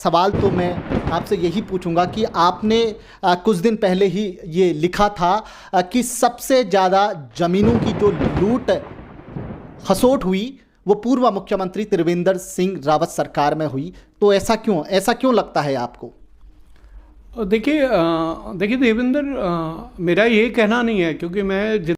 सवाल तो मैं आपसे यही पूछूंगा कि आपने कुछ दिन पहले ही ये लिखा था कि सबसे ज़्यादा ज़मीनों की जो लूट खसोट हुई वो पूर्व मुख्यमंत्री त्रिवेंद्र सिंह रावत सरकार में हुई। तो ऐसा क्यों लगता है आपको? देखिए देवेंद्र, मेरा ये कहना नहीं है क्योंकि मैं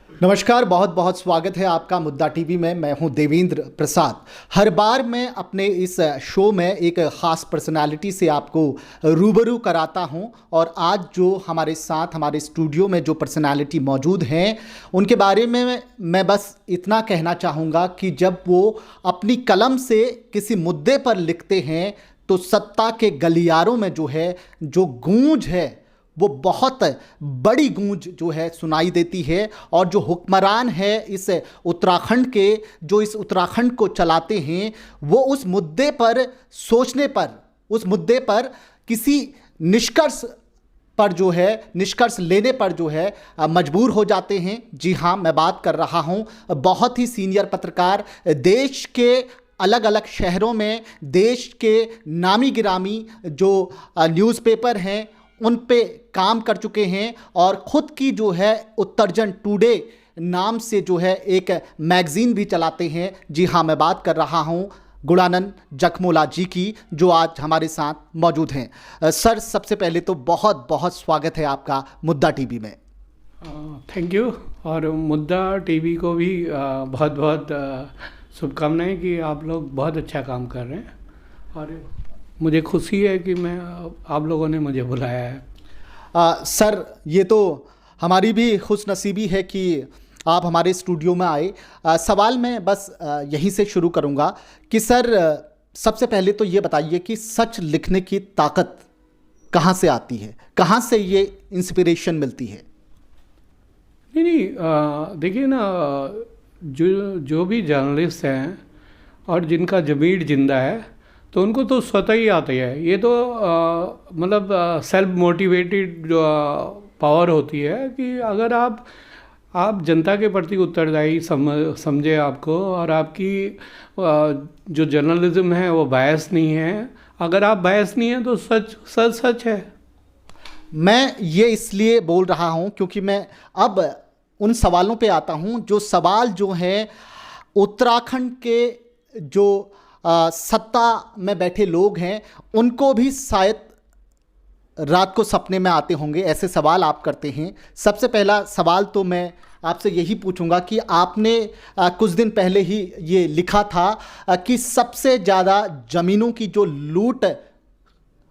नमस्कार, बहुत बहुत स्वागत है आपका मुद्दा टीवी में। मैं हूं देवेंद्र प्रसाद। हर बार मैं अपने इस शो में एक ख़ास पर्सनालिटी से आपको रूबरू कराता हूं और आज जो हमारे साथ हमारे स्टूडियो में जो पर्सनालिटी मौजूद हैं उनके बारे में मैं बस इतना कहना चाहूँगा कि जब वो अपनी कलम से किसी मुद्दे पर लिखते हैं तो सत्ता के गलियारों में जो गूंज है वो बहुत बड़ी गूंज सुनाई देती है। और जो हुक्मरान है इस उत्तराखंड के, जो इस उत्तराखंड को चलाते हैं, वो उस मुद्दे पर सोचने पर, उस मुद्दे पर किसी निष्कर्ष लेने पर मजबूर हो जाते हैं। जी हाँ, मैं बात कर रहा हूँ बहुत ही सीनियर पत्रकार, देश के अलग अलग शहरों में देश के नामी गिरामी जो न्यूज़पेपर हैं उन पे काम कर चुके हैं और ख़ुद की उत्तरजन टुडे नाम से एक मैगज़ीन भी चलाते हैं। जी हाँ, मैं बात कर रहा हूँ गुणानंद जखमोला जी की, जो आज हमारे साथ मौजूद हैं। सर, सबसे पहले तो बहुत बहुत स्वागत है आपका मुद्दा टीवी में। Thank you. और मुद्दा टीवी को भी बहुत बहुत शुभकामनाएं कि आप लोग बहुत अच्छा काम कर रहे हैं और मुझे खुशी है कि आप लोगों ने मुझे बुलाया है। सर, ये तो हमारी भी खुशनसीबी है कि आप हमारे स्टूडियो में आए। सवाल मैं बस यहीं से शुरू करूंगा कि सर, सबसे पहले तो ये बताइए कि सच लिखने की ताकत कहाँ से आती है, कहाँ से ये इंस्पिरेशन मिलती है? नहीं, देखिए ना, जो भी जर्नलिस्ट हैं और जिनका ज़मीर जिंदा है तो उनको तो स्वतः ही आता है। ये तो मतलब सेल्फ मोटिवेटेड जो पावर होती है कि अगर आप जनता के प्रति उत्तरदायी समझे आपको, और आपकी जो जर्नलिज्म है वो बायस नहीं है। अगर आप बायस नहीं है तो सच है। मैं ये इसलिए बोल रहा हूँ क्योंकि मैं अब उन सवालों पे आता हूँ जो सवाल है उत्तराखंड के जो सत्ता में बैठे लोग हैं उनको भी शायद रात को सपने में आते होंगे। ऐसे सवाल आप करते हैं। सबसे पहला सवाल तो मैं आपसे यही पूछूंगा कि आपने कुछ दिन पहले ही ये लिखा था कि सबसे ज़्यादा ज़मीनों की जो लूट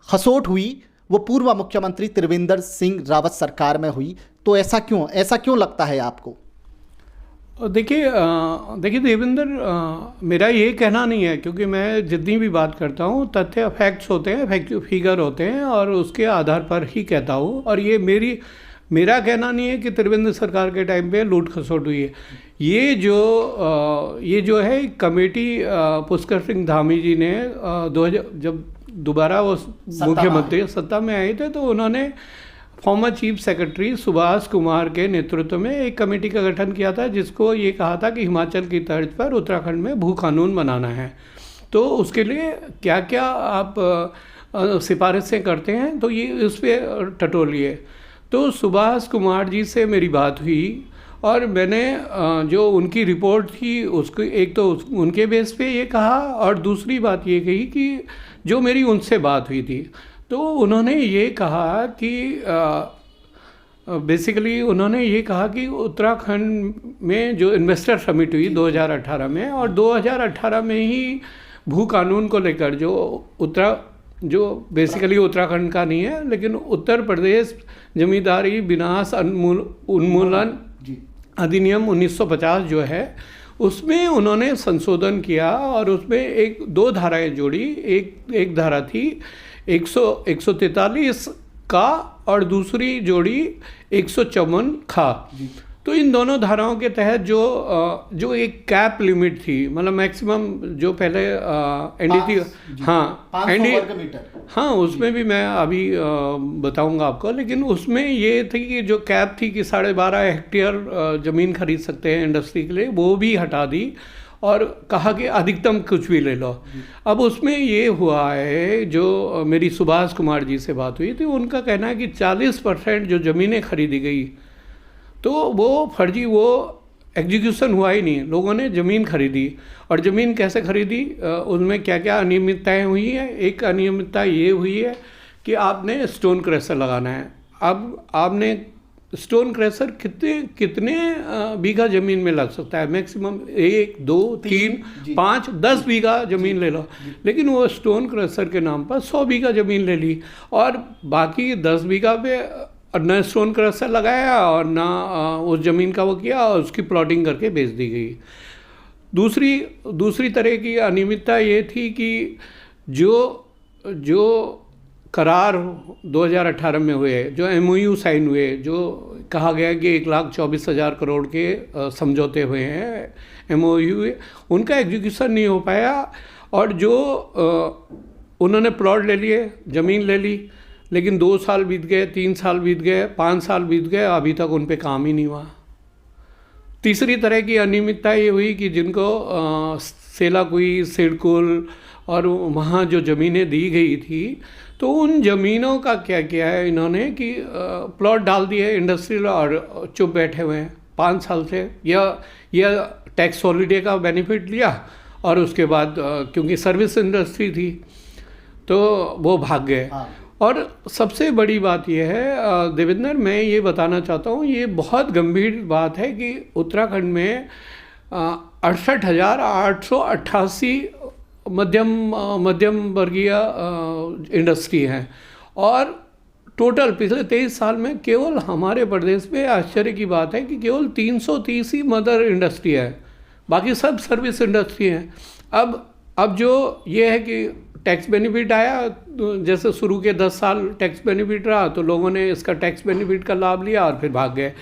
खसोट हुई वो पूर्व मुख्यमंत्री त्रिवेंद्र सिंह रावत सरकार में हुई। तो ऐसा क्यों लगता है आपको? देखिए देवेंद्र, मेरा ये कहना नहीं है क्योंकि मैं जितनी भी बात करता हूँ तथ्य फैक्ट्स होते हैं, फिगर होते हैं और उसके आधार पर ही कहता हूँ। और ये मेरा कहना नहीं है कि त्रिवेंद्र सरकार के टाइम पे लूट खसोट हुई है। ये जो है कमेटी पुष्कर सिंह धामी जी ने 2000 जब दोबारा वो मुख्यमंत्री सत्ता में आए थे तो उन्होंने former chief secretary Subhash Kumar के नेतृत्व में एक कमेटी का गठन किया था जिसको ये कहा था कि हिमाचल की तर्ज पर उत्तराखंड में भू कानून बनाना है। तो उसके लिए क्या क्या आप सिफारिशें करते हैं तो ये इस पर टटोलिए। तो सुभाष कुमार जी से मेरी बात हुई और मैंने जो उनकी रिपोर्ट थी उसको एक तो उनके बेस पे ये कहा और दूसरी बात ये कही कि जो मेरी उनसे बात हुई थी तो उन्होंने ये कहा कि बेसिकली उन्होंने ये कहा कि उत्तराखंड में जो इन्वेस्टर समिट हुई 2018 में, और 2018 में ही भू कानून को लेकर जो बेसिकली उत्तराखंड का नहीं है लेकिन उत्तर प्रदेश जमींदारी विनाश उन्मूलन अधिनियम 1950 जो है उसमें उन्होंने संशोधन किया और उसमें दो धाराएं जोड़ी। एक धारा थी 143 का और दूसरी जोड़ी 154 खा। तो इन दोनों धाराओं के तहत जो एक कैप लिमिट थी, मतलब मैक्सिमम जो पहले एनडी थी, हाँ उसमें भी मैं अभी बताऊंगा आपको, लेकिन उसमें ये थी कि जो कैप थी कि 12.5 हेक्टेयर ज़मीन खरीद सकते हैं इंडस्ट्री के लिए, वो भी हटा दी और कहा कि अधिकतम कुछ भी ले लो। अब उसमें ये हुआ है, जो मेरी सुभाष कुमार जी से बात हुई थी, उनका कहना है कि 40% जो ज़मीनें खरीदी गई तो वो फर्जी, वो एग्जीक्यूशन हुआ ही नहीं। लोगों ने ज़मीन खरीदी, और ज़मीन कैसे खरीदी, उसमें क्या क्या अनियमितताएँ हुई हैं। एक अनियमितता ये हुई है कि आपने स्टोन क्रशर लगाना है। अब आपने स्टोन क्रशर कितने बीघा ज़मीन में लग सकता है? मैक्सिमम 1, 2, 3, 5, 10 बीघा ज़मीन ले लो। लेकिन वो स्टोन क्रशर के नाम पर 100 बीघा ज़मीन ले ली, और बाकी 10 बीघा पे न स्टोन क्रशर लगाया और ना उस ज़मीन का वो किया, और उसकी प्लॉटिंग करके बेच दी गई। दूसरी तरह की अनियमितता ये थी कि जो करार 2018 में हुए, जो MOU साइन हुए, जो कहा गया कि 1,24,000 करोड़ के समझौते हुए हैं MOU, उनका एग्जीक्यूशन नहीं हो पाया। और जो उन्होंने प्लॉट ले लिए, ज़मीन ले ली, लेकिन 2 साल बीत गए, 3 साल बीत गए, 5 साल बीत गए, अभी तक उन पे काम ही नहीं हुआ। तीसरी तरह की अनियमितता ये हुई कि जिनको सेलाकुई, सिडकुल और वहाँ जो ज़मीनें दी गई थी, तो उन ज़मीनों का क्या किया है इन्होंने कि प्लॉट डाल दिए इंडस्ट्रियल, और चुप बैठे हुए हैं 5 साल से, या टैक्स हॉलीडे का बेनिफिट लिया, और उसके बाद क्योंकि सर्विस इंडस्ट्री थी तो वो भाग गए। और सबसे बड़ी बात यह है देवेंद्र, मैं ये बताना चाहता हूँ, ये बहुत गंभीर बात है कि उत्तराखंड में 68,888 मध्यम वर्गीय इंडस्ट्री हैं, और टोटल पिछले 23 साल में केवल हमारे प्रदेश में आश्चर्य की बात है कि केवल 330 ही मदर इंडस्ट्री है, बाकी सब सर्विस इंडस्ट्री हैं। अब जो ये है कि टैक्स बेनिफिट आया, तो जैसे शुरू के 10 साल टैक्स बेनिफिट रहा, तो लोगों ने इसका टैक्स बेनिफिट का लाभ लिया और फिर भाग गए।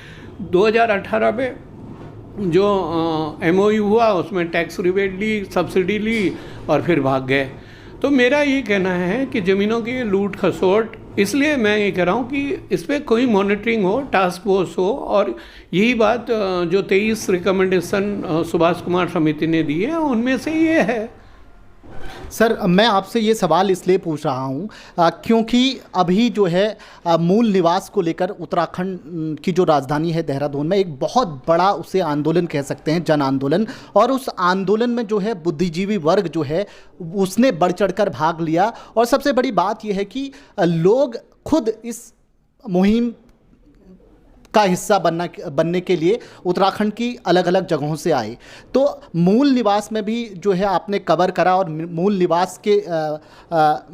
2018 में जो MOU हुआ उसमें टैक्स रिबेट ली, सब्सिडी ली, और फिर भाग गए। तो मेरा ये कहना है कि ज़मीनों की लूट खसोट, इसलिए मैं ये कह रहा हूँ कि इस पर कोई मॉनिटरिंग हो, टास्क फोर्स हो, और यही बात जो 23 रिकमेंडेशन सुभाष कुमार समिति ने दी है उनमें से ये है। सर, मैं आपसे ये सवाल इसलिए पूछ रहा हूँ क्योंकि अभी जो है मूल निवास को लेकर उत्तराखंड की जो राजधानी है देहरादून में एक बहुत बड़ा उसे आंदोलन कह सकते हैं, जन आंदोलन, और उस आंदोलन में जो है बुद्धिजीवी वर्ग जो है उसने बढ़ चढ़कर भाग लिया। और सबसे बड़ी बात यह है कि लोग खुद इस मुहिम का हिस्सा बनने के लिए उत्तराखंड की अलग अलग जगहों से आए। तो मूल निवास में भी जो है आपने कवर करा, और मूल निवास के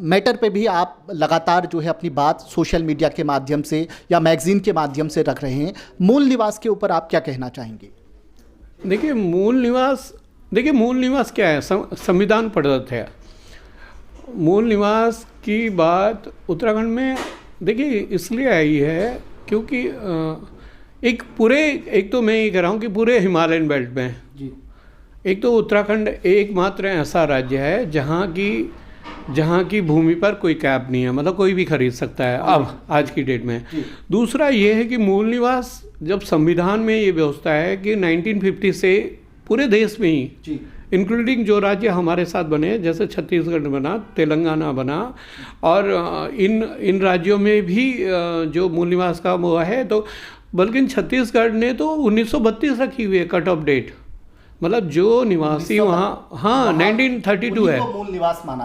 मैटर पे भी आप लगातार जो है अपनी बात सोशल मीडिया के माध्यम से या मैगजीन के माध्यम से रख रहे हैं। मूल निवास के ऊपर आप क्या कहना चाहेंगे? देखिए मूल निवास क्या है? संविधान प्रदत्त है। मूल निवास की बात उत्तराखंड में देखिए इसलिए आई है क्योंकि एक तो मैं ये कह रहा हूँ कि पूरे हिमालयन बेल्ट में जी, एक तो उत्तराखंड एकमात्र ऐसा राज्य है जहाँ की भूमि पर कोई कैप नहीं है, मतलब कोई भी खरीद सकता है अब आज की डेट में। दूसरा ये है कि मूल निवास, जब संविधान में ये व्यवस्था है कि 1950 से पूरे देश में ही, इंक्लूडिंग जो राज्य हमारे साथ बने, जैसे छत्तीसगढ़ बना, तेलंगाना बना, और इन राज्यों में भी जो मूल निवास का वो है, तो बल्कि छत्तीसगढ़ ने तो 1932 रखी हुई है कट ऑफ डेट, मतलब जो निवासी वहाँ, हाँ 1932 है,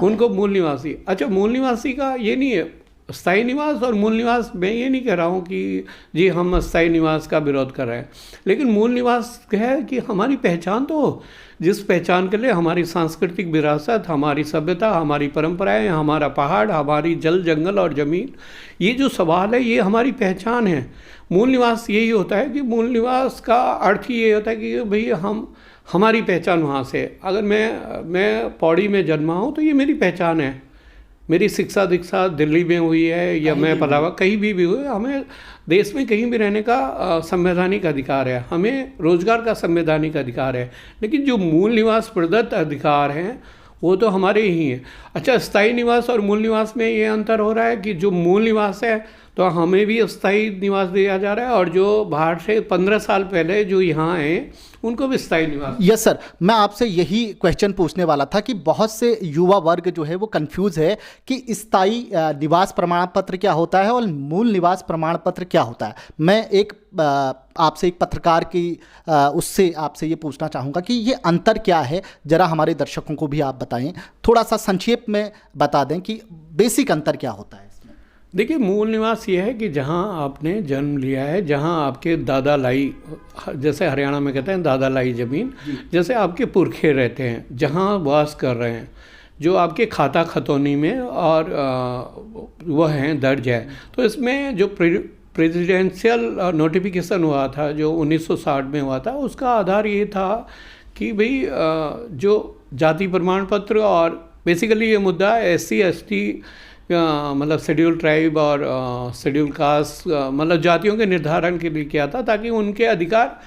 उनको मूल निवासी। अच्छा, मूल निवासी का ये नहीं है स्थायी निवास और मूल निवास, मैं ये नहीं कह रहा हूँ कि जी हम स्थायी निवास का विरोध कर रहे हैं, लेकिन मूल निवास है कि हमारी पहचान तो हो, जिस पहचान के लिए हमारी सांस्कृतिक विरासत, हमारी सभ्यता, हमारी परंपराएं, हमारा पहाड़, हमारी जल जंगल और ज़मीन, ये जो सवाल है ये हमारी पहचान है। मूल निवास यही होता है कि मूल निवास का अर्थ ही ये होता है कि भाई हमारी पहचान वहाँ से, अगर मैं पौड़ी में जन्मा हूँ तो ये मेरी पहचान है, मेरी शिक्षा दीक्षा दिल्ली में हुई है या मैं पलावा कहीं भी हुई, हमें देश में कहीं भी रहने का संवैधानिक अधिकार है, हमें रोजगार का संवैधानिक अधिकार है, लेकिन जो मूल निवास प्रदत्त अधिकार हैं वो तो हमारे ही हैं। अच्छा, स्थायी निवास और मूल निवास में ये अंतर हो रहा है कि जो मूल निवास है तो हमें भी स्थायी निवास दिया जा रहा है, और जो बाहर से 15 साल पहले जो यहाँ आए उनको भी स्थायी निवास। यस सर, मैं आपसे यही क्वेश्चन पूछने वाला था कि बहुत से युवा वर्ग जो है वो कंफ्यूज है कि स्थायी निवास प्रमाण पत्र क्या होता है और मूल निवास प्रमाण पत्र क्या होता है। मैं आपसे एक पत्रकार की उससे आपसे ये पूछना चाहूँगा कि ये अंतर क्या है, ज़रा हमारे दर्शकों को भी आप बताएं, थोड़ा सा संक्षेप में बता दें कि बेसिक अंतर क्या होता है। देखिए, मूल निवास ये है कि जहाँ आपने जन्म लिया है, जहाँ आपके दादा लाई, जैसे हरियाणा में कहते हैं दादा लाई ज़मीन, जैसे आपके पुरखे रहते हैं, जहाँ वास कर रहे हैं, जो आपके खाता खतौनी में और वह हैं दर्ज है। तो इसमें जो प्रेसिडेंशियल नोटिफिकेशन हुआ था जो 1960 में हुआ था, उसका आधार ये था कि भाई जो जाति प्रमाण पत्र, और बेसिकली ये मुद्दा SC ST मतलब शेड्यूल ट्राइब और शेड्यूल कास्ट मतलब जातियों के निर्धारण के लिए किया था, ताकि उनके अधिकार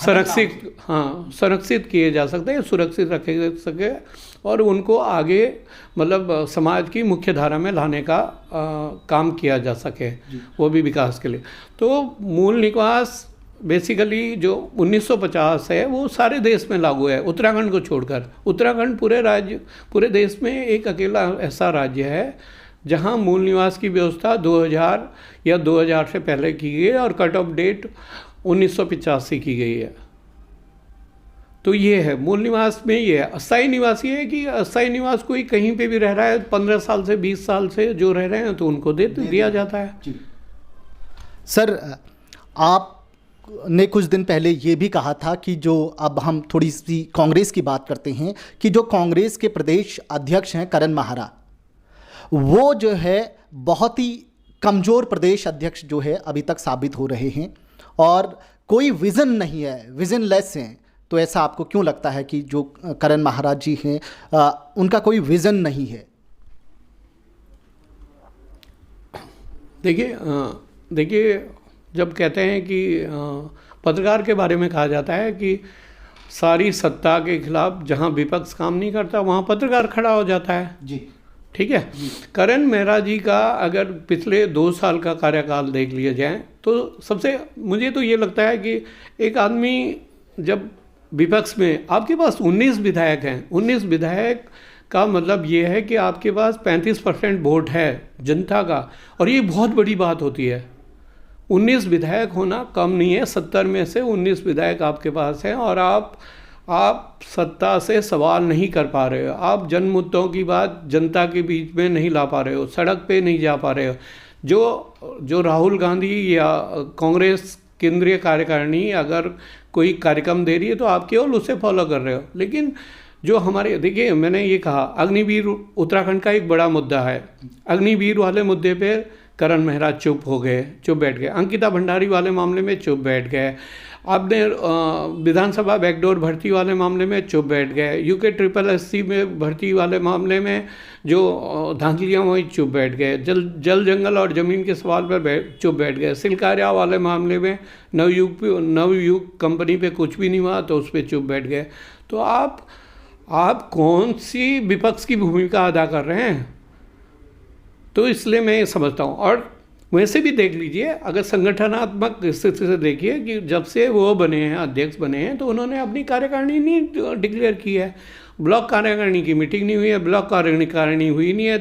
संरक्षित किए जा सकते हैं, सुरक्षित रखे सके, और उनको आगे मतलब समाज की मुख्य धारा में लाने का काम किया जा सके, वो भी विकास के लिए। तो मूल निवास बेसिकली जो 1950 है वो सारे देश में लागू है, उत्तराखंड को छोड़कर। उत्तराखंड पूरे देश में एक अकेला ऐसा राज्य है जहां मूल निवास की व्यवस्था 2000 या 2000 से पहले की गई है, और कट ऑफ डेट 1985 की गई है। तो ये है मूल निवास में। ये है अस्थायी निवास, ये है कि अस्थायी निवास कोई कहीं पे भी रह रहा है, 15 साल से 20 साल से जो रह रहे हैं, तो उनको दिया जाता है। सर, आपने कुछ दिन पहले ये भी कहा था कि जो अब हम थोड़ी सी कांग्रेस की बात करते हैं कि जो कांग्रेस के प्रदेश अध्यक्ष हैं करण माहरा, वो जो है बहुत ही कमज़ोर प्रदेश अध्यक्ष जो है अभी तक साबित हो रहे हैं, और कोई विज़न नहीं है, विज़नलेस हैं। तो ऐसा आपको क्यों लगता है कि जो करण महाराज जी हैं उनका कोई विज़न नहीं है? देखिए, जब कहते हैं कि पत्रकार के बारे में कहा जाता है कि सारी सत्ता के खिलाफ जहां विपक्ष काम नहीं करता वहां पत्रकार खड़ा हो जाता है जी, ठीक है। करण मेहरा जी का अगर पिछले 2 साल का कार्यकाल देख लिया जाए, तो सबसे मुझे तो ये लगता है कि एक आदमी जब विपक्ष में, आपके पास 19 विधायक हैं, 19 विधायक का मतलब ये है कि आपके पास 35% वोट है जनता का, और ये बहुत बड़ी बात होती है। 19 विधायक होना कम नहीं है, 70 में से 19 विधायक आपके पास हैं, और आप सत्ता से सवाल नहीं कर पा रहे हो, आप जन मुद्दों की बात जनता के बीच में नहीं ला पा रहे हो, सड़क पे नहीं जा पा रहे हो। जो राहुल गांधी या कांग्रेस केंद्रीय कार्यकारिणी अगर कोई कार्यक्रम दे रही है तो आप केवल उसे फॉलो कर रहे हो। लेकिन जो हमारे, देखिए मैंने ये कहा, अग्निवीर उत्तराखंड का एक बड़ा मुद्दा है। अग्निवीर वाले मुद्दे पे करण मेहरा चुप बैठ गए। अंकिता भंडारी वाले मामले में चुप बैठ गए। आपने विधानसभा बैकडोर भर्ती वाले मामले में चुप बैठ गए। UK SSC में भर्ती वाले मामले में जो धांधलियाँ हुई चुप बैठ गए। जल जंगल और ज़मीन के सवाल पर चुप बैठ गए। सिलकार्या वाले मामले में नवयुग कंपनी पे कुछ भी नहीं हुआ तो उस पर चुप बैठ गए। तो आप कौन सी विपक्ष की भूमिका अदा कर रहे हैं? तो इसलिए मैं ये समझता हूँ। और वैसे भी देख लीजिए, अगर संगठनात्मक स्थिति से देखिए कि जब से वो बने हैं, अध्यक्ष बने हैं, तो उन्होंने अपनी कार्यकारिणी नहीं डिक्लेयर की है। ब्लॉक कार्यकारिणी की मीटिंग नहीं हुई है, ब्लॉक कार्यकारिणी हुई नहीं है।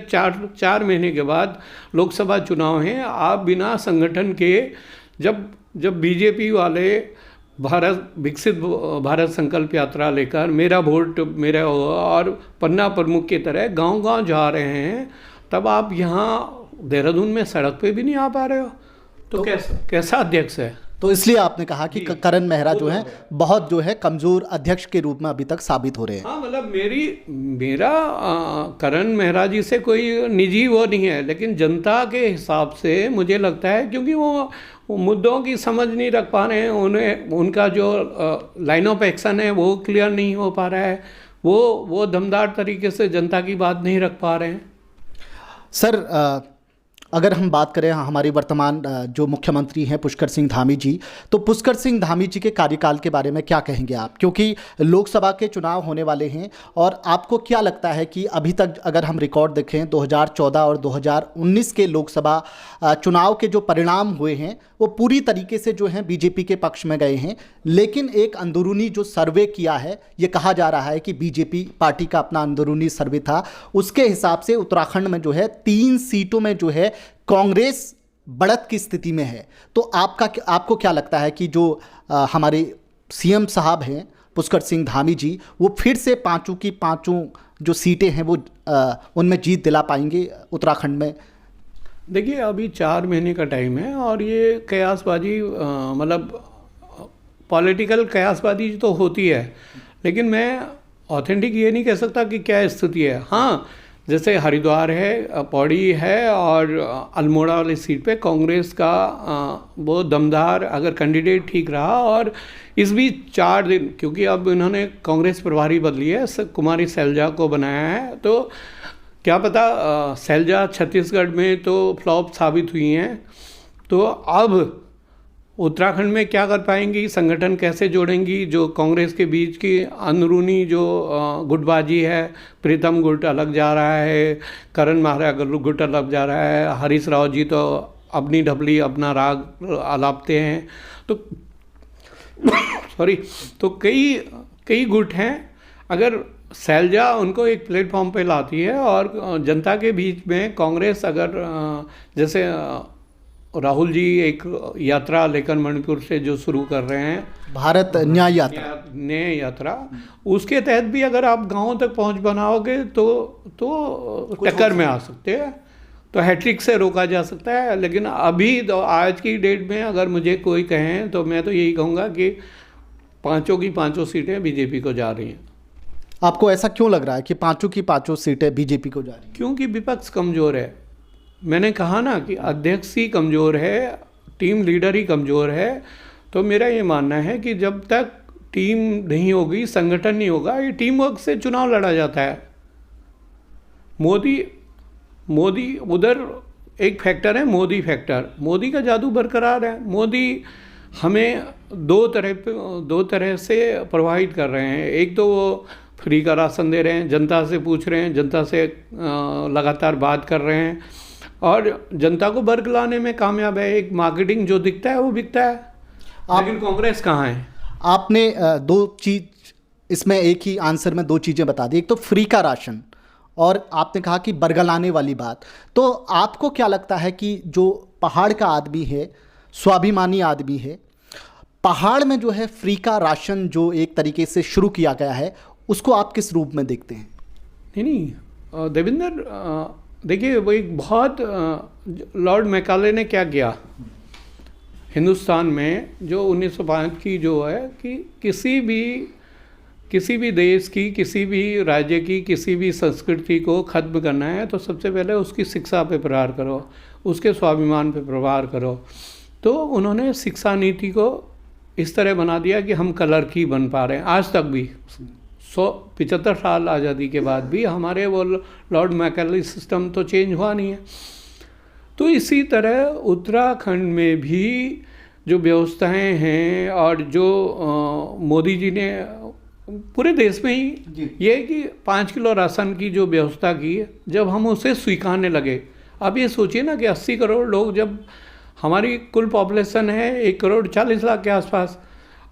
4 महीने के बाद लोकसभा चुनाव हैं। आप बिना संगठन के, जब बीजेपी वाले विकसित भारत संकल्प यात्रा लेकर मेरा वोट मेरा और पन्ना प्रमुख की तरह गांव-गांव जा रहे हैं, तब आप यहाँ देहरादून में सड़क पे भी नहीं आ पा रहे हो, तो कैसा अध्यक्ष है? तो इसलिए आपने कहा कि करण मेहरा जो है बहुत जो है कमजोर अध्यक्ष के रूप में अभी तक साबित हो रहे हैं। हाँ, मतलब मेरा करण मेहरा जी से कोई निजी वो नहीं है, लेकिन जनता के हिसाब से मुझे लगता है, क्योंकि वो मुद्दों की समझ नहीं रख पा रहे हैं, उनका जो लाइन ऑफ एक्शन है वो क्लियर नहीं हो पा रहा है, वो दमदार तरीके से जनता की बात नहीं रख पा रहे हैं। सर, अगर हम बात करें हमारे वर्तमान जो मुख्यमंत्री हैं पुष्कर सिंह धामी जी, तो पुष्कर सिंह धामी जी के कार्यकाल के बारे में क्या कहेंगे आप, क्योंकि लोकसभा के चुनाव होने वाले हैं और आपको क्या लगता है कि अभी तक अगर हम रिकॉर्ड देखें 2014 और 2019 के लोकसभा चुनाव के जो परिणाम हुए हैं वो पूरी तरीके से जो हैं बीजेपी के पक्ष में गए हैं, लेकिन एक अंदरूनी जो सर्वे किया है, ये कहा जा रहा है कि बीजेपी पार्टी का अपना अंदरूनी सर्वे था, उसके हिसाब से उत्तराखंड में जो है 3 सीटों में जो है कांग्रेस बढ़त की स्थिति में है। तो आपको क्या लगता है कि जो हमारे सीएम साहब हैं पुष्कर सिंह धामी जी, वो फिर से पांचों की पांचों जो सीटें हैं वो उनमें जीत दिला पाएंगे उत्तराखंड में? देखिए, अभी 4 महीने का टाइम है और ये कयासबाजी मतलब पॉलिटिकल कयासबाजी तो होती है, लेकिन मैं ऑथेंटिक ये नहीं कह सकता कि क्या स्थिति है। हाँ, जैसे हरिद्वार है, पौड़ी है और अल्मोड़ा वाली सीट पे कांग्रेस का वो दमदार अगर कैंडिडेट ठीक रहा, और इस बीच 4 दिन, क्योंकि अब इन्होंने कांग्रेस प्रभारी बदली है, कुमारी सैलजा को बनाया है, तो क्या पता सैलजा छत्तीसगढ़ में तो फ्लॉप साबित हुई हैं, तो अब उत्तराखंड में क्या कर पाएंगी, संगठन कैसे जोड़ेंगी, जो कांग्रेस के बीच की अंदरूनी जो गुटबाजी है, प्रीतम गुट अलग जा रहा है, करण महारा गुट अलग जा रहा है, हरीश राव जी तो अपनी ढबली अपना राग आलापते हैं, तो सॉरी, तो कई गुट हैं। अगर सैलजा उनको एक प्लेटफॉर्म पे लाती है और जनता के बीच में कांग्रेस अगर जैसे राहुल जी एक यात्रा लेकर मणिपुर से जो शुरू कर रहे हैं, भारत न्याय यात्रा, उसके तहत भी अगर आप गांवों तक पहुंच बनाओगे तो टक्कर में आ सकते हैं, तो हैट्रिक से रोका जा सकता है। लेकिन अभी तो आज की डेट में अगर मुझे कोई कहें तो मैं तो यही कहूँगा कि पांचों की पांचों सीटें बीजेपी को जा रही हैं। आपको ऐसा क्यों लग रहा है कि पांचों की पांचों सीटें बीजेपी को जा रही हैं? क्योंकि विपक्ष कमज़ोर है। मैंने कहा ना कि अध्यक्ष ही कमज़ोर है, टीम लीडर ही कमज़ोर है, तो मेरा ये मानना है कि जब तक टीम नहीं होगी, संगठन नहीं होगा, ये टीम वर्क से चुनाव लड़ा जाता है। मोदी उधर एक फैक्टर है, मोदी फैक्टर, मोदी का जादू बरकरार है। मोदी हमें दो तरह से प्रभावित कर रहे हैं। एक तो वो फ्री का राशन दे रहे हैं, जनता से पूछ रहे हैं, जनता से लगातार बात कर रहे हैं और जनता को वर्ग लाने में कामयाब है। एक मार्केटिंग जो दिखता है वो बिकता है। लेकिन कांग्रेस कहाँ है? आपने 2 चीज़ इसमें एक ही आंसर में 2 चीज़ें बता दी, एक तो फ्री का राशन और आपने कहा कि बरगलाने वाली बात। तो आपको क्या लगता है कि जो पहाड़ का आदमी है, स्वाभिमानी आदमी है, पहाड़ में जो है फ्री का राशन जो एक तरीके से शुरू किया गया है, उसको आप किस रूप में देखते हैं? नहीं देवेंद्र, देखिए वो एक बहुत लॉर्ड मैकाले ने क्या किया हिंदुस्तान में, जो 1905 की जो है कि किसी भी देश की, किसी भी राज्य की, किसी भी संस्कृति को ख़त्म करना है तो सबसे पहले उसकी शिक्षा पे प्रहार करो, उसके स्वाभिमान पे प्रहार करो। तो उन्होंने शिक्षा नीति को इस तरह बना दिया कि हम कलर की बन पा रहे हैं आज तक भी। 75 साल आज़ादी के बाद भी हमारे वो लॉर्ड मैकाले सिस्टम तो चेंज हुआ नहीं है। तो इसी तरह उत्तराखंड में भी जो व्यवस्थाएं हैं और जो मोदी जी ने पूरे देश में ही ये कि 5 किलो राशन की जो व्यवस्था की, जब हम उसे स्वीकारने लगे, अब ये सोचिए ना कि 80 करोड़ लोग, जब हमारी कुल पॉपुलेशन है 1 करोड़ 40 लाख के आसपास,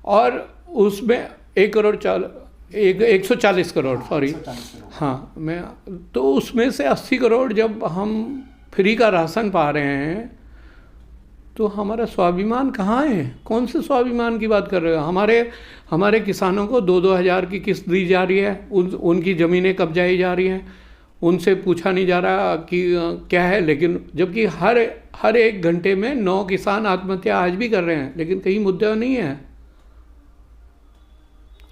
और उसमें 140 करोड़ सॉरी, हाँ, मैं तो उसमें से 80 करोड़ जब हम फ्री का राशन पा रहे हैं तो हमारा स्वाभिमान कहाँ है? कौन से स्वाभिमान की बात कर रहे हो? हमारे किसानों को 2-2 हज़ार की किस्त दी जा रही है, उनकी ज़मीनें कब्जाई जा रही हैं, उनसे पूछा नहीं जा रहा कि क्या है। लेकिन जबकि हर 1 घंटे में 9 किसान आत्महत्या आज भी कर रहे हैं, लेकिन कहीं मुद्दा नहीं है।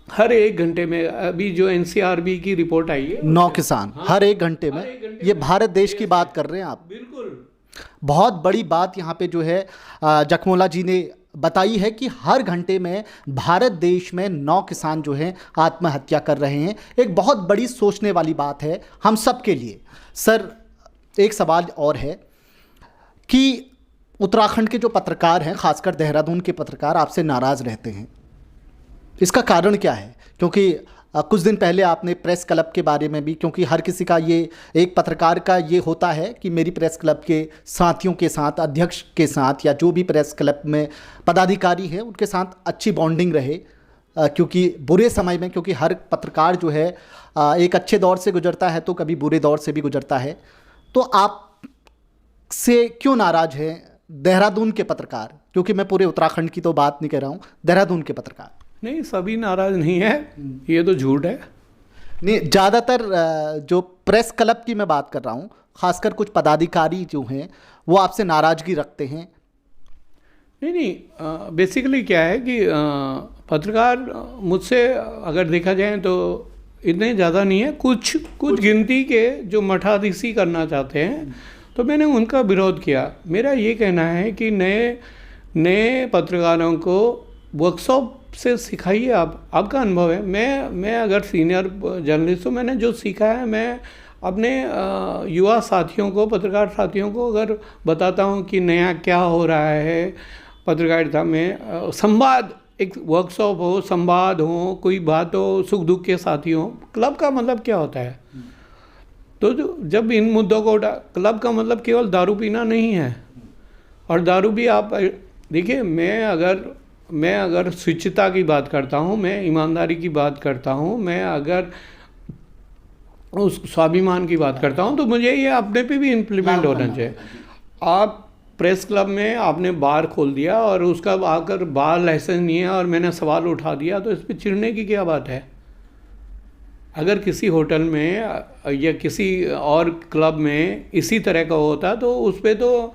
हर 1 घंटे में, अभी जो NCRB की रिपोर्ट आई है, 9 किसान हर 1 घंटे में। ये भारत देश की बात कर रहे हैं आप? बिल्कुल। बहुत बड़ी बात यहाँ पे जो है जखमोला जी ने बताई है कि हर घंटे में भारत देश में 9 किसान जो हैं आत्महत्या कर रहे हैं। एक बहुत बड़ी सोचने वाली बात है हम सब के लिए। सर, एक सवाल और है, कि उत्तराखंड के जो पत्रकार हैं, खासकर देहरादून के पत्रकार, आपसे नाराज़ रहते हैं। इसका कारण क्या है? क्योंकि कुछ दिन पहले आपने प्रेस क्लब के बारे में भी, क्योंकि हर किसी का ये, एक पत्रकार का ये होता है कि मेरी प्रेस क्लब के साथियों के साथ, अध्यक्ष के साथ, या जो भी प्रेस क्लब में पदाधिकारी है उनके साथ अच्छी बॉन्डिंग रहे, क्योंकि बुरे समय में, क्योंकि हर पत्रकार जो है एक अच्छे दौर से गुजरता है तो कभी बुरे दौर से भी गुजरता है। तो आप से क्यों नाराज़ हैं देहरादून के पत्रकार? क्योंकि मैं पूरे उत्तराखंड की तो बात नहीं कर रहा हूँ, देहरादून के पत्रकार। नहीं, सभी नाराज़ नहीं है, ये तो झूठ है। नहीं, ज़्यादातर जो प्रेस क्लब की मैं बात कर रहा हूँ, खासकर कुछ पदाधिकारी जो हैं वो आपसे नाराज़गी रखते हैं। नहीं, बेसिकली क्या है कि पत्रकार मुझसे अगर देखा जाए तो इतने ज़्यादा नहीं है, कुछ गिनती के जो मठाधीशी करना चाहते हैं, तो मैंने उनका विरोध किया। मेरा ये कहना है कि नए पत्रकारों को वर्कशॉप से सिखाइए। आपका अनुभव है, मैं अगर सीनियर जर्नलिस्ट हूँ, मैंने जो सीखा है मैं अपने युवा साथियों को, पत्रकार साथियों को अगर बताता हूँ कि नया क्या हो रहा है पत्रकारिता में, संवाद, एक वर्कशॉप हो, संवाद हो, कोई बात हो, सुख दुख के साथी हो। क्लब का मतलब क्या होता है? तो जब इन मुद्दों को क्लब का मतलब केवल दारू पीना नहीं है। और दारू भी आप देखिए, मैं अगर शुचिता की बात करता हूँ, मैं ईमानदारी की बात करता हूँ, मैं अगर उस स्वाभिमान की बात करता हूँ, तो मुझे ये अपने पे भी इम्प्लीमेंट होना चाहिए। आप प्रेस क्लब में आपने बार खोल दिया और उसका आकर बार लाइसेंस नहीं है और मैंने सवाल उठा दिया, तो इस पर चिढ़ने की क्या बात है? अगर किसी होटल में या किसी और क्लब में इसी तरह का होता तो उस पर तो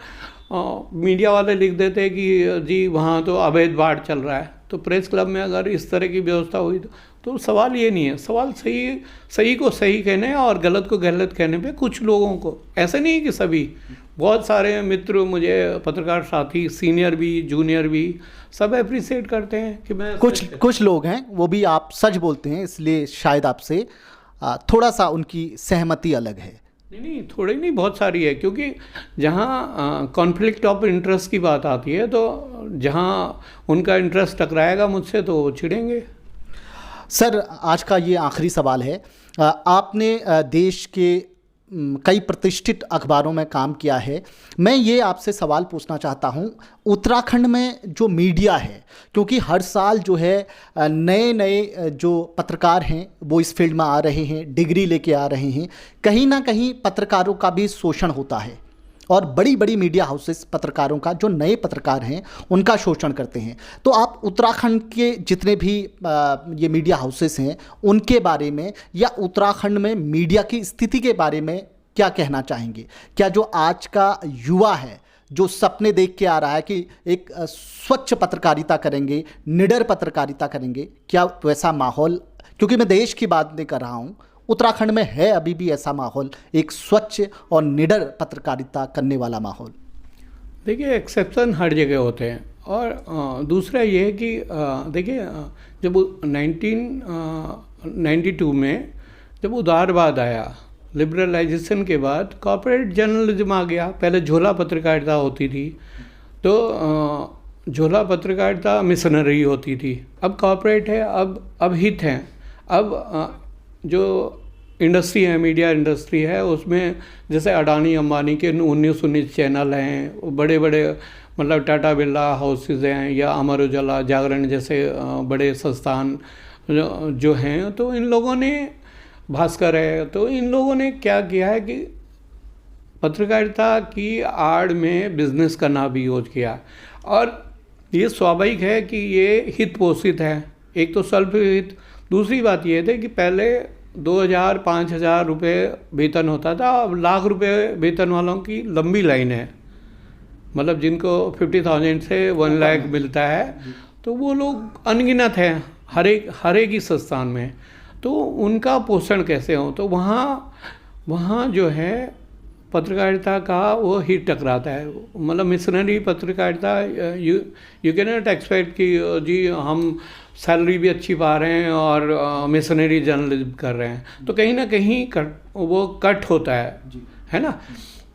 मीडिया वाले लिख देते कि जी वहाँ तो अवैध बाढ़ चल रहा है। तो प्रेस क्लब में अगर इस तरह की व्यवस्था हुई तो सवाल ये नहीं है। सवाल सही को सही कहने और गलत को गलत कहने पे कुछ लोगों को, ऐसे नहीं कि सभी, बहुत सारे मित्र मुझे, पत्रकार साथी, सीनियर भी जूनियर भी, सब अप्रिशिएट करते हैं कि मैं, कुछ लोग हैं वो भी आप सच बोलते हैं, इसलिए शायद आपसे थोड़ा सा उनकी सहमति अलग है। नहीं, थोड़ी नहीं, बहुत सारी है। क्योंकि जहाँ कॉन्फ्लिक्ट ऑफ इंटरेस्ट की बात आती है, तो जहाँ उनका इंटरेस्ट टकराएगा मुझसे तो वो चिढ़ेंगे। सर, आज का ये आखिरी सवाल है। आपने देश के कई प्रतिष्ठित अखबारों में काम किया है। मैं ये आपसे सवाल पूछना चाहता हूँ, उत्तराखंड में जो मीडिया है, क्योंकि हर साल जो है नए जो पत्रकार हैं वो इस फील्ड में आ रहे हैं, डिग्री लेके आ रहे हैं, कहीं ना कहीं पत्रकारों का भी शोषण होता है और बड़ी बड़ी मीडिया हाउसेस पत्रकारों का, जो नए पत्रकार हैं उनका शोषण करते हैं। तो आप उत्तराखंड के जितने भी ये मीडिया हाउसेस हैं उनके बारे में या उत्तराखंड में मीडिया की स्थिति के बारे में क्या कहना चाहेंगे? क्या जो आज का युवा है, जो सपने देख के आ रहा है कि एक स्वच्छ पत्रकारिता करेंगे, निडर पत्रकारिता करेंगे, क्या वैसा माहौल, क्योंकि मैं देश की बात नहीं कर रहा हूँ, उत्तराखंड में है अभी भी ऐसा माहौल, एक स्वच्छ और निडर पत्रकारिता करने वाला माहौल? देखिए, एक्सेप्शन हर जगह होते हैं। और दूसरा ये है कि देखिए, जब 1992 में जब उदारवाद आया, लिबरलाइजेशन के बाद कॉर्पोरेट जर्नलिज्म आ गया। पहले झोला पत्रकारिता होती थी, तो झोला पत्रकारिता मिशनरी होती थी। अब कॉर्पोरेट है, अब हित है। अब जो इंडस्ट्री है, मीडिया इंडस्ट्री है, उसमें जैसे अडानी अंबानी के 19 चैनल हैं, बड़े बड़े मतलब टाटा बिरला हाउसेज हैं, या अमर उजाला, जागरण जैसे बड़े संस्थान जो हैं, तो इन लोगों ने, भास्कर है, तो इन लोगों ने क्या किया है कि पत्रकारिता की आड़ में बिजनेस का नाम भी यूज किया। और ये स्वाभाविक है कि ये हित पोषित है। एक तो स्वल्प हित, दूसरी बात ये थी कि पहले 2000-5000 रुपये वेतन होता था, अब लाख रुपए वेतन वालों की लंबी लाइन है। मतलब जिनको 50,000 से 1 लाख मिलता है, तो वो लोग अनगिनत हैं हर एक ही संस्थान में। तो उनका पोषण कैसे हो? तो वहाँ जो है पत्रकारिता का वो हिट टकराता है। मतलब मिशनरी पत्रकारिता, यू कैन नॉट एक्सपेक्ट कि जी हम सैलरी भी अच्छी पा रहे हैं और मिशनरी जर्नलिज्म कर रहे हैं, तो कहीं ना कहीं वो कट होता है ना।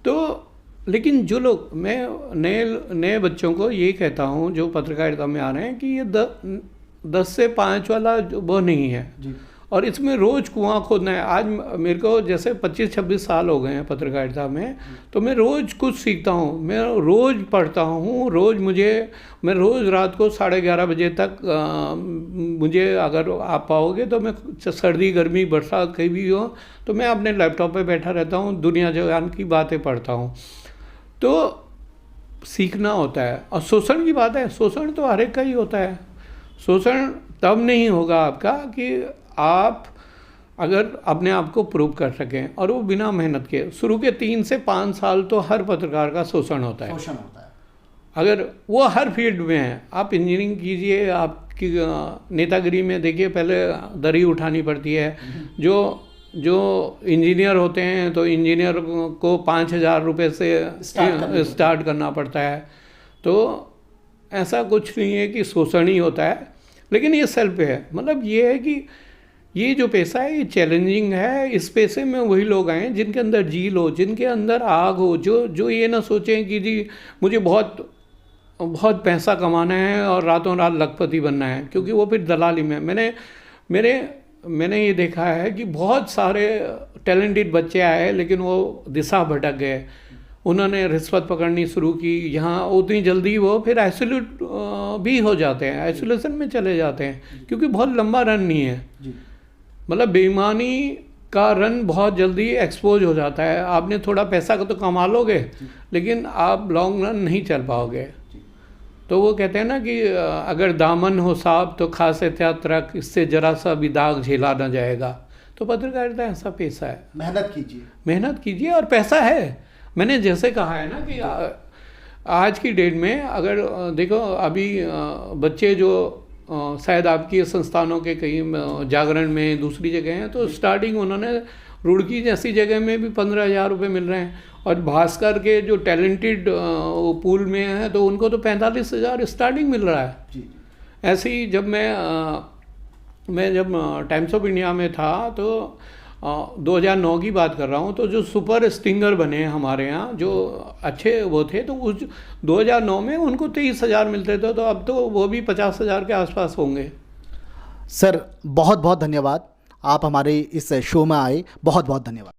तो लेकिन जो लोग, मैं नए नए बच्चों को ये कहता हूँ जो पत्रकारिता में आ रहे हैं कि ये 10 से 5 वाला वो नहीं है जी। और इसमें रोज़ कुआं खोदना है। आज मेरे को जैसे 25-26 साल हो गए हैं पत्रकारिता में, तो मैं रोज़ कुछ सीखता हूँ, मैं रोज़ पढ़ता हूँ, मैं रोज़ रात को 11:30 बजे तक मुझे अगर आप पाओगे तो मैं सर्दी गर्मी बरसात कहीं भी हो तो मैं अपने लैपटॉप पे बैठा रहता हूँ, दुनिया जहान की बातें पढ़ता हूँ। तो सीखना होता है। और शोषण की बात है, शोषण तो हर एक का ही होता है। शोषण तब नहीं होगा आपका कि आप अगर अपने आप को प्रूव कर सकें, और वो बिना मेहनत के। शुरू के 3 से 5 साल तो हर पत्रकार का शोषण होता है। शोषण होता है। अगर वो हर फील्ड में है, आप इंजीनियरिंग कीजिए, आपकी नेतागिरी में देखिए पहले दरी उठानी पड़ती है। जो इंजीनियर होते हैं तो इंजीनियर को 5,000 रुपये से स्टार्ट करना पड़ता है। तो ऐसा कुछ नहीं है कि शोषण ही होता है, लेकिन ये सेल्फ है। मतलब ये है कि ये जो पेशा है ये चैलेंजिंग है। इस पेशे में वही लोग आए जिनके अंदर जील हो, जिनके अंदर आग हो, जो ये ना सोचें कि जी मुझे बहुत बहुत पैसा कमाना है और रातों रात लखपति बनना है, क्योंकि वो फिर दलाली में। मैंने ये देखा है कि बहुत सारे टैलेंटेड बच्चे आए लेकिन वो दिशा भटक गए। उन्होंने रिश्वत पकड़नी शुरू की, यहाँ उतनी जल्दी वो फिर आइसोलेट भी हो जाते हैं, आइसोलेशन में चले जाते हैं, क्योंकि बहुत लंबा रन नहीं है। मतलब बेईमानी का रन बहुत जल्दी एक्सपोज हो जाता है। आपने थोड़ा पैसा तो कमा लोगे लेकिन आप लॉन्ग रन नहीं चल पाओगे। तो वो कहते हैं ना कि अगर दामन हो साफ तो खास एहतियात रख, इससे जरा सा भी दाग झेला ना जाएगा। तो पत्रकारिता ऐसा पेशा है। मेहनत कीजिए और पैसा है। मैंने जैसे कहा है ना कि आज की डेट में अगर देखो अभी बच्चे जो शायद आपकी संस्थानों के कहीं जागरण में दूसरी जगह हैं, तो स्टार्टिंग उन्होंने रुड़की जैसी जगह में भी 15,000 रुपये मिल रहे हैं, और भास्कर के जो टैलेंटेड पूल में हैं तो उनको तो 45,000 स्टार्टिंग मिल रहा है। ऐसे ही जब मैं जब टाइम्स ऑफ इंडिया में था तो 2009 की बात कर रहा हूँ, तो जो सुपर स्टिंगर बने हमारे यहाँ जो अच्छे वो थे, तो उस 2009 में उनको 23,000 मिलते थे, तो अब तो वो भी 50,000 के आसपास होंगे। सर बहुत बहुत धन्यवाद, आप हमारे इस शो में आए, बहुत बहुत धन्यवाद।